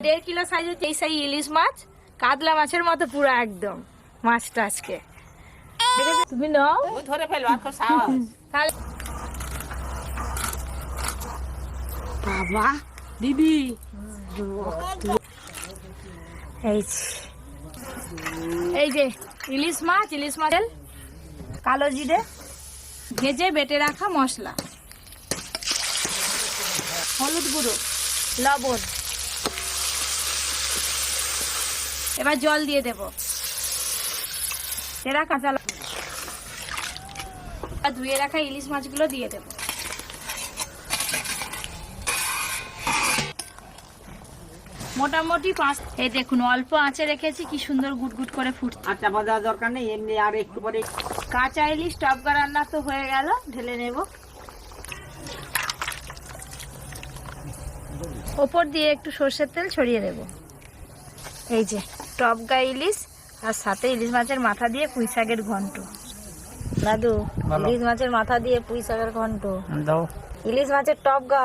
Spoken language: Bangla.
1.5 কিলো সাইজের এই সেই ইলিশ মাছ, কাতলা মাছের মতো পুরো একদম মাছটা আজকে। তুমি নাও, ধরে ফেলো আর সাহস। তাহলে বাবা দিদি এই যে ইলিশ মাছ, ইলিশ মাছের কালো জিরে ভেজে বেটে রাখা মশলা, হলুদ গুঁড়ো, লবণ, এবার জল দিয়ে দেব, এরা কাঁচা লঙ্কা, ধুয়ে রাখা ইলিশ মাছগুলো দিয়ে দেব। মোটামুটি 5, এই দেখুন অল্প আঁচে রেখেছি, কি সুন্দর গুটগুট করে ফুটছে। আর চাপা দেওয়ার দরকার নেই, এমনি আর একটু পরে। কাঁচা ইলিশ টপকা রান্না তো হয়ে গেল, ঢেলে নেব। ওপর দিয়ে একটু সর্ষের তেল ছড়িয়ে দেব। এই যে টপকা ইলিশ, আর সাথে ইলিশ মাছের মাথা দিয়ে পুঁই শাকের ঘন্ট। দাদু, ইলিশ মাছের মাথা দিয়ে পুঁই শাকের ঘন্ট, ইলিশ মাছের টপকা।